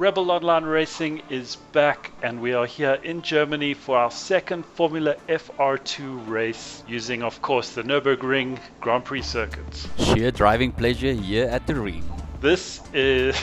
Rebel Online Racing is back, and we are here in Germany for our second Formula FR2 race using, of course, the Nurburgring Grand Prix circuit. Sheer driving pleasure here at the ring. This is...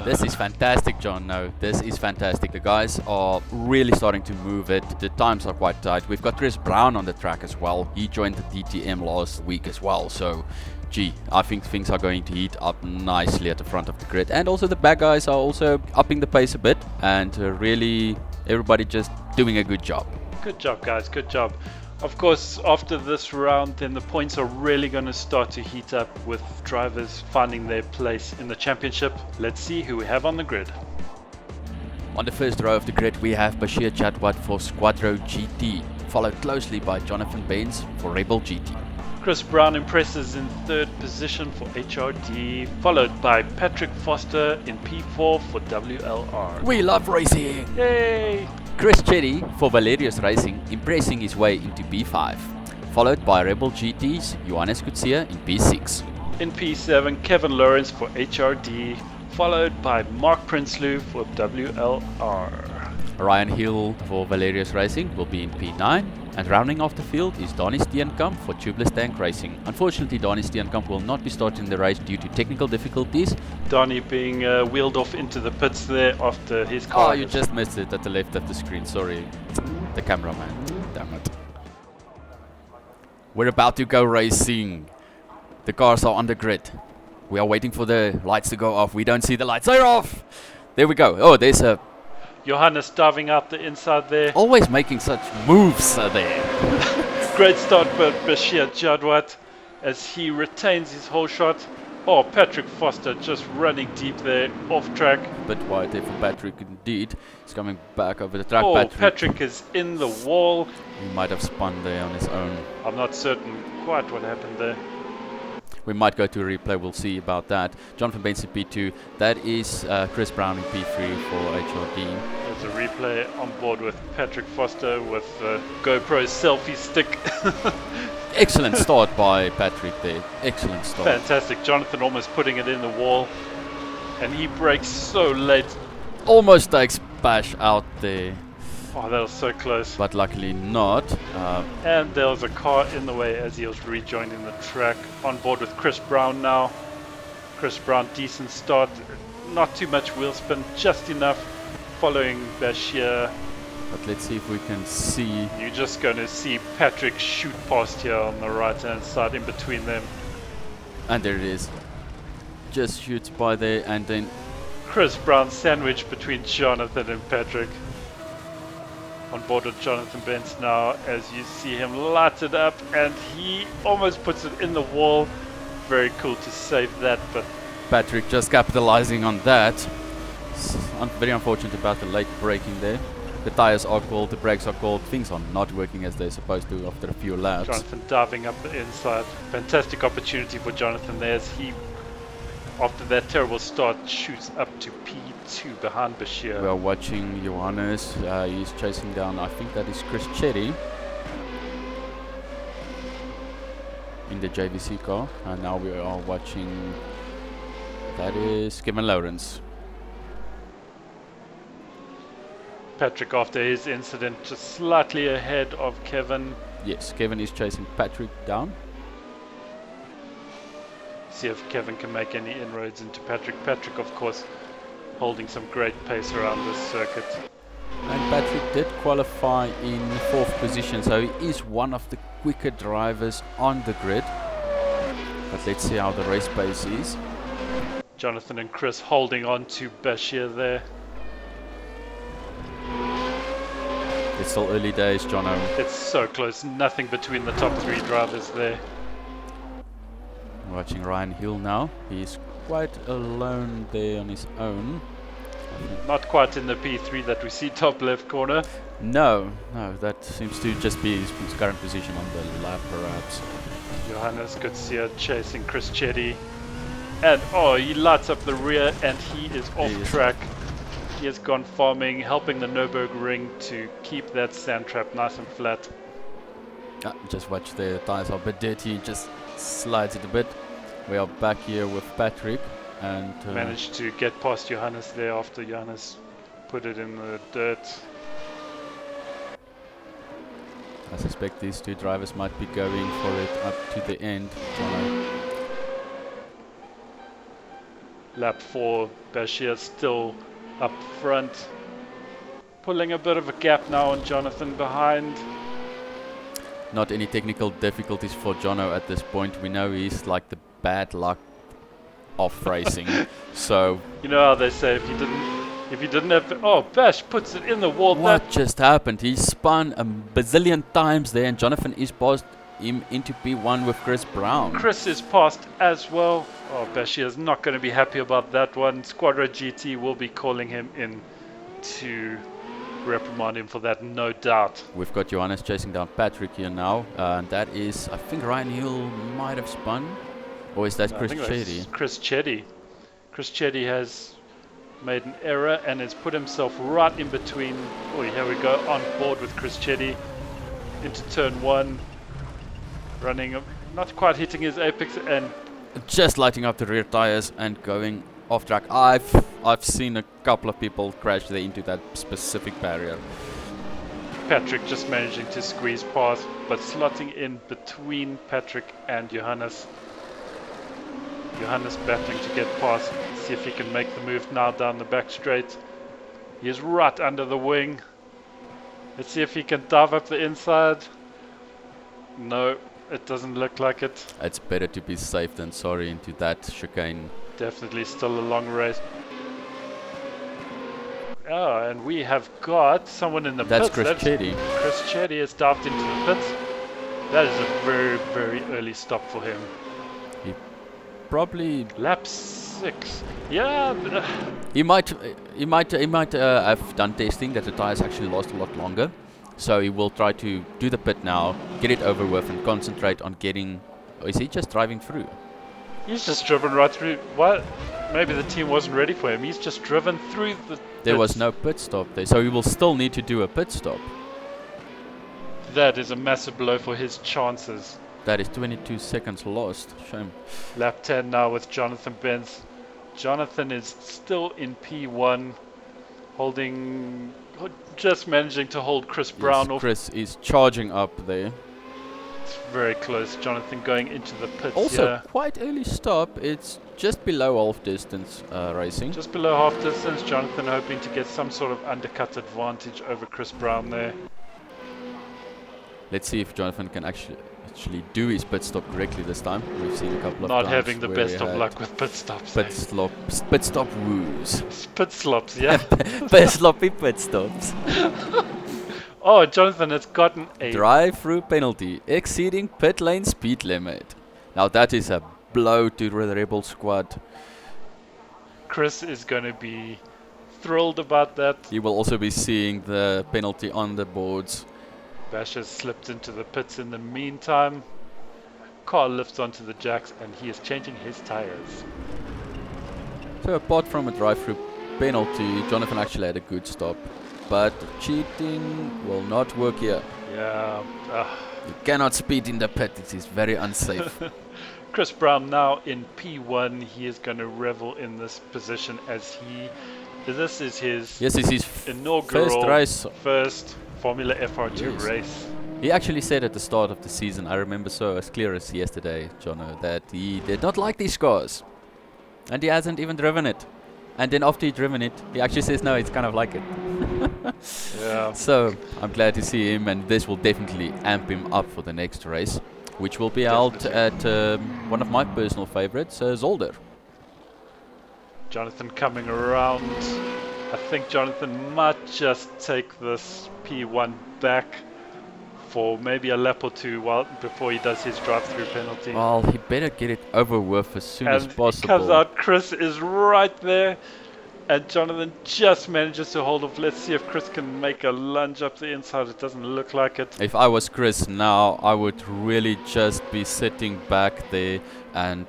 This is fantastic, John. No, this is fantastic. The guys are really starting to move it. The times are quite tight. We've got Chris Brown on the track as well. He joined the DTM last week as well. So, gee, I think things are going to heat up nicely at the front of the grid. And also the back guys are also upping the pace a bit. And really, everybody just doing a good job. Good job, guys. Good job. Of course, after this round, then the points are really going to start to heat up with drivers finding their place in the championship. Let's see who we have on the grid. On the first row of the grid, we have Bashir Jadwat for Squadro GT, followed closely by Jonathan Baines for Rebel GT. Chris Brown impresses in third position for HRD, followed by Patrick Foster in P4 for WLR. We love racing! Yay! Chris Chetty for Valerius Racing, impressing his way into P5, followed by Rebel GT's Johannes Kutsia in P6. In P7, Kevin Lawrence for HRD, followed by Mark Prinsloo for WLR. Ryan Hill for Valerius Racing will be in P9, and rounding off the field is Donnie Steenkamp for Tubeless Tank Racing. Unfortunately, Donnie Steenkamp will not be starting the race due to technical difficulties. Donnie being wheeled off into the pits there after his car. Oh, you just missed it at the left of the screen, sorry. The cameraman, damn it. We're about to go racing. The cars are on the grid. We are waiting for the lights to go off. We don't see the lights. They're off! There we go. Oh, there's a... Johannes diving out the inside there. Always making such moves there. Great start by Bashir Jadwat as he retains his whole shot. Oh, Patrick Foster just running deep there, off track. Bit wide there for Patrick indeed. He's coming back over the track. Oh, Patrick is in the wall. He might have spun there on his own. I'm not certain quite what happened there. We might go to a replay, we'll see about that. Jonathan Baines in P2, that is Chris Brown in P3 for HRD. There's a replay on board with Patrick Foster with GoPro selfie stick. Excellent start by Patrick there, excellent start. Fantastic, Jonathan almost putting it in the wall. And he brakes so late. Almost takes Bash out there. Oh, that was so close. But luckily not. And there was a car in the way as he was rejoining the track. On board with Chris Brown now. Chris Brown, decent start. Not too much wheel spin, just enough. Following Bashir. But let's see if we can see. You're just going to see Patrick shoot past here on the right hand side in between them. And there it is. Just shoots by there and then... Chris Brown sandwiched between Jonathan and Patrick. On board with Jonathan Baines now as you see him light it up and he almost puts it in the wall. Very cool to save that, but Patrick just capitalizing on that. Very unfortunate about the late braking there. The tires are cold, the brakes are cold, things are not working as they're supposed to after a few laps. Jonathan diving up the inside. Fantastic opportunity for Jonathan there as he, after that terrible start, shoots up to P2 behind Bashir. We are watching Johannes. He's chasing down, I think that is Chris Chetty in the JVC car. And now we are watching, that is Kevin Lawrence. Patrick, after his incident, just slightly ahead of Kevin. Yes, Kevin is chasing Patrick down. See if Kevin can make any inroads into Patrick. Patrick, of course, holding some great pace around this circuit. And Patrick did qualify in 4th position, so he is one of the quicker drivers on the grid. But let's see how the race pace is. Jonathan and Chris holding on to Bashir there. It's still early days, Jono. It's so close, nothing between the top 3 drivers there. Watching Ryan Hill now. He's quite alone there on his own. Not quite in the P3 that we see top left corner. No, that seems to just be his current position on the lap perhaps. Johannes Kutsia chasing Chris Chetty. And oh, he lights up the rear and he is off track. He has gone farming, helping the Nurburgring to keep that sand trap nice and flat. Just watch the tires are a bit dirty, just slides it a bit. We are back here with Patrick. and managed to get past Johannes there after Johannes put it in the dirt. I suspect these two drivers might be going for it up to the end. Jono. Lap 4, Bashir still up front. Pulling a bit of a gap now on Jonathan behind. Not any technical difficulties for Jono at this point. We know he's like the bad luck of racing. So you know how they say if you didn't have oh, Bash puts it in the wall. What just happened? He spun a bazillion times there, and Jonathan is past him into P1 with Chris Brown. Chris is past as well. Oh, Bashir is not going to be happy about that one. Squadra GT will be calling him in to reprimand him for that, no doubt. We've got Johannes chasing down Patrick here now, and that is, I think Ryan Hill might have spun, or is that No, Chris I think that's Chetty? Chris Chetty. Chris Chetty has made an error and has put himself right in between. Oh, here we go, on board with Chris Chetty into turn 1, running, not quite hitting his apex, and Just lighting up the rear tires and going off track. I've seen a couple of people crash there into that specific barrier. Patrick just managing to squeeze past, but slotting in between Patrick and Johannes. Johannes battling to get past, see if he can make the move now down the back straight. He is right under the wing. Let's see if he can dive up the inside. No, it doesn't look like it. It's better to be safe than sorry into that chicane. Definitely still a long race. Oh, and we have got someone in the That's pits. Chris Chetty. Chris Chetty has dived into the pits. That is a very, very early stop for him. Probably Lap 6. Yeah. he might have done testing that the tires actually last a lot longer. So he will try to do the pit now, get it over with, and concentrate on getting. Or is he just driving through? He's just driven right through. What? Maybe the team wasn't ready for him. He's just driven through the. There was no pit stop there, so he will still need to do a pit stop. That is a massive blow for his chances. That is 22 seconds lost. Shame. Lap 10 now with Jonathan Benz. Jonathan is still in P1, holding, just managing to hold Chris Brown Yes, off. Chris is charging up there. It's very close. Jonathan going into the pits Also, here. quite early stop. It's just below half distance racing. Just below half distance. Jonathan hoping to get some sort of undercut advantage over Chris Brown there. Let's see if Jonathan can actually do his pit stop correctly this time. We've seen a couple of Not times having the where best he of had luck with pit stops. Pit stop woos. Pit slops, yeah. Sloppy pit stops. Oh, Jonathan has gotten a Drive-through penalty exceeding pit lane speed limit. Now that is a blow to the Rebel squad. Chris is going to be thrilled about that. You will also be seeing the penalty on the boards. Bash has slipped into the pits in the meantime. Car lifts onto the jacks and he is changing his tires. So apart from a drive-through penalty, Jonathan actually had a good stop. But cheating will not work here. Yeah. You cannot speed in the pit, it is very unsafe. Chris Brown now in P1. He is going to revel in this position as this is his Yes, this is inaugural first Formula FR2 Yes. race. He actually said at the start of the season, I remember so as clear as yesterday, Jono, that he did not like these cars. And he hasn't even driven it. And then after he'd driven it, he actually says, no, it's kind of like it. Yeah. So, I'm glad to see him, and this will definitely amp him up for the next race, which will be held at one of my personal favorites, Zolder. Jonathan coming around. I think Jonathan might just take this P1 back for maybe a lap or two before he does his drive-through penalty. Well, he better get it over with as soon as And possible. it comes out, Chris is right there, and Jonathan just manages to hold off. Let's see if Chris can make a lunge up the inside. It doesn't look like it. If I was Chris now, I would really just be sitting back there and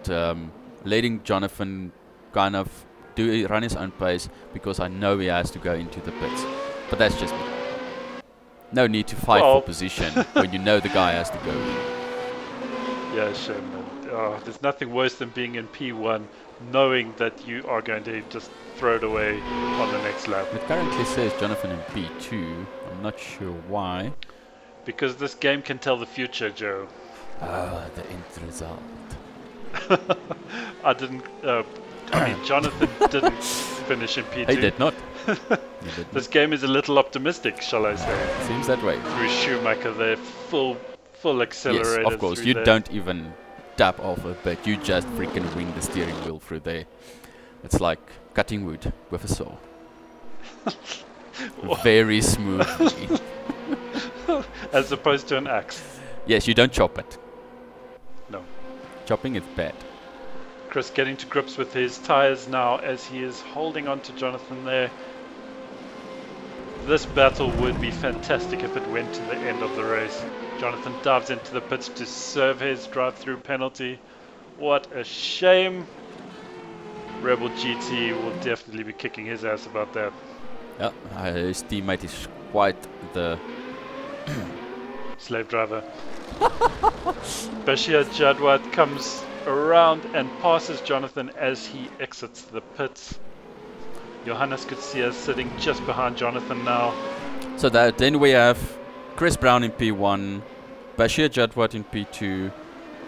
letting Jonathan kind of run his own pace, because I know he has to go into the pits. But that's just me. No need to fight for position when you know the guy has to go in. Yeah, sure, man. there's nothing worse than being in P1 knowing that you are going to just throw it away on the next lap. It currently says Jonathan in P2. I'm not sure why. Because this game can tell the future, Joe. Ah, the end result. Jonathan didn't finish in P2. He did not. This game is a little optimistic, shall I say. Seems that way. Through Schumacher, they're full accelerator. Yes, of course. You don't even tap off a bit. You just freaking wing the steering wheel through there. It's like cutting wood with a saw. Very smoothly. As opposed to an axe. Yes, you don't chop it. No. Chopping is bad. Chris getting to grips with his tires now as he is holding on to Jonathan there. This battle would be fantastic if it went to the end of the race. Jonathan dives into the pits to serve his drive-through penalty. What a shame. Rebel GT will definitely be kicking his ass about that. Yeah, his teammate is quite the slave driver. Bashir Jadwat comes around and passes Jonathan as he exits the pits. Johannes Kutsia sitting just behind Jonathan now. So then we have Chris Brown in P1, Bashir Jadwat in P2,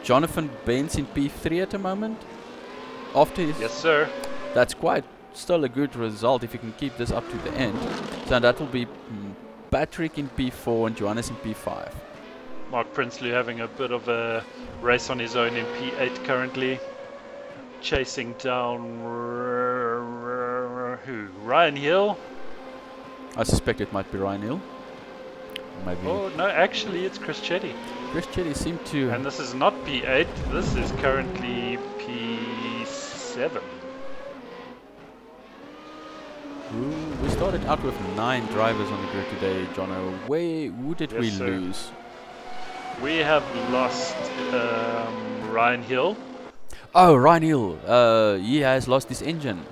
Jonathan Benz in P3 at the moment. After his, yes, sir. That's quite still a good result if you can keep this up to the end. So that will be Patrick in P4 and Johannes in P5. Mark Prinsley having a bit of a race on his own in P8 currently. Chasing down who? Ryan Hill? I suspect it might be Ryan Hill. Maybe. Oh, no, actually it's Chris Chetty. Chris Chetty seemed to... And this is not P8, this is currently P7. Ooh, we started out with 9 drivers on the grid today, Jono. Who did we lose? We have lost Ryan Hill. Oh, Ryan Hill. He has lost his engine.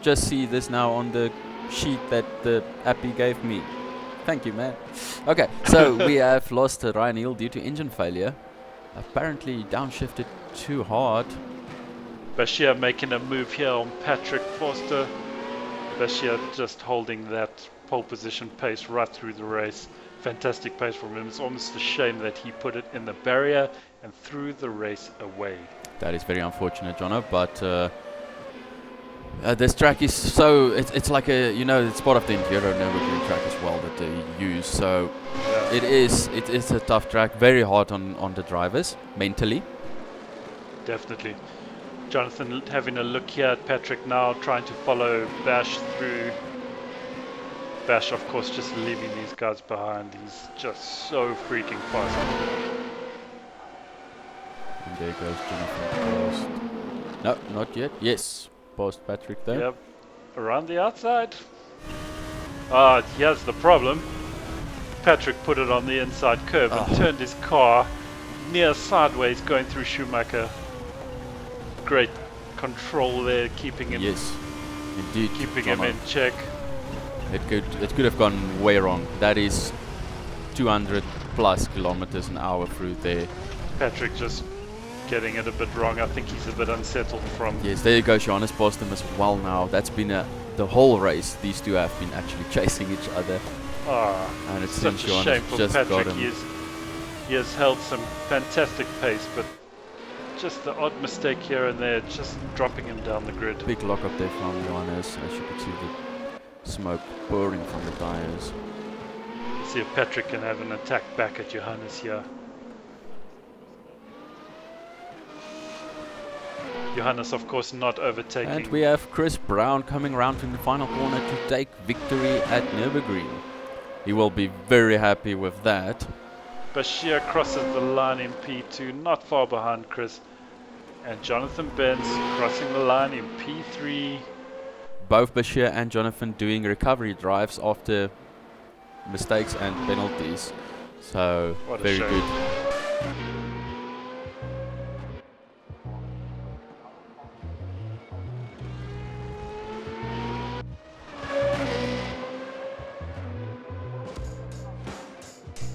Just see this now on the sheet that the appy gave me. Thank you, man. Okay, so we have lost Ryan Hill due to engine failure. Apparently downshifted too hard. Bashir making a move here on Patrick Forster. Bashir just holding that pole position pace right through the race. Fantastic pace from him. It's almost a shame that he put it in the barrier and threw the race away. That is very unfortunate, Jono, but this track is so... It's like a... You know, it's part of the Enduro Nurburgring track as well that they use. So yeah. It is a tough track. Very hard on the drivers, mentally. Definitely. Jonathan having a look here at Patrick now, trying to follow Bash through. Bash, of course, just leaving these guys behind. He's just so freaking fast. And there goes Jonathan past. No, not yet. Yes, past Patrick there. Yep, around the outside. Ah, here's the problem. Patrick put it on the inside curve and turned his car near sideways going through Schumacher. Great control there, keeping him. Yes, indeed. Keeping him in check. It could have gone way wrong. That is 200 plus kilometers an hour through there. Patrick just getting it a bit wrong. I think he's a bit unsettled from... Yes, there you go. Johannes passed him as well now. That's been the whole race. These two have been actually chasing each other. And it's such a shame for Patrick. He has held some fantastic pace, but just the odd mistake here and there, just dropping him down the grid. Big lock up there from Johannes, as you could see the smoke pouring from the tires. See if Patrick can have an attack back at Johannes here. Johannes, of course, not overtaking. And we have Chris Brown coming around in the final corner to take victory at Nurburgring. He will be very happy with that. Bashir crosses the line in P2, not far behind Chris. And Jonathan Benz crossing the line in P3. Both Bashir and Jonathan doing recovery drives after mistakes and penalties. So, very good.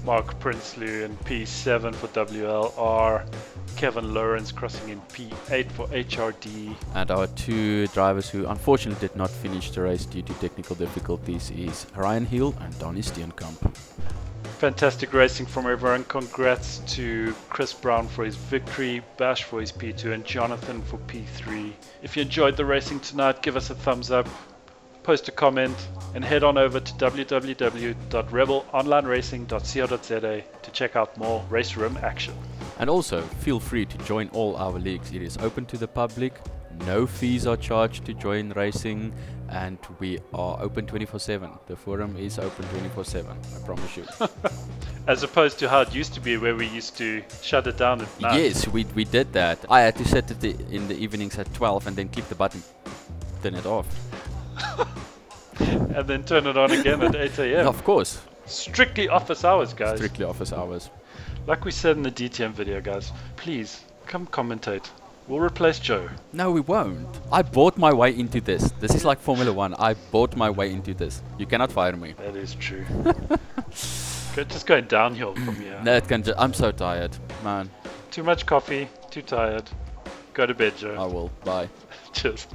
Mark Prinsloo in P7 for WLR. Kevin Lawrence crossing in P8 for HRD. And our two drivers who unfortunately did not finish the race due to technical difficulties is Ryan Hill and Donny Steenkamp. Fantastic racing from everyone. Congrats to Chris Brown for his victory, Bash for his P2, and Jonathan for P3. If you enjoyed the racing tonight, give us a thumbs up, post a comment, and head on over to www.rebelonlineracing.co.za to check out more RaceRoom action. And also, feel free to join all our leagues. It is open to the public, no fees are charged to join racing, and we are open 24/7. The forum is open 24/7, I promise you. As opposed to how it used to be, where we used to shut it down at night. Yes, we did that. I had to set it in the evenings at 12 and then click the button, turn it off. And then turn it on again at 8 a.m. Of course. Strictly office hours, guys. Strictly office hours. Like we said in the DTM video, guys, please come commentate. We'll replace Joe. No, we won't. I bought my way into this. This is like Formula 1. I bought my way into this. You cannot fire me. That is true. Just going downhill from here. No, I'm so tired, man. Too much coffee, too tired. Go to bed, Joe. I will. Bye. Cheers.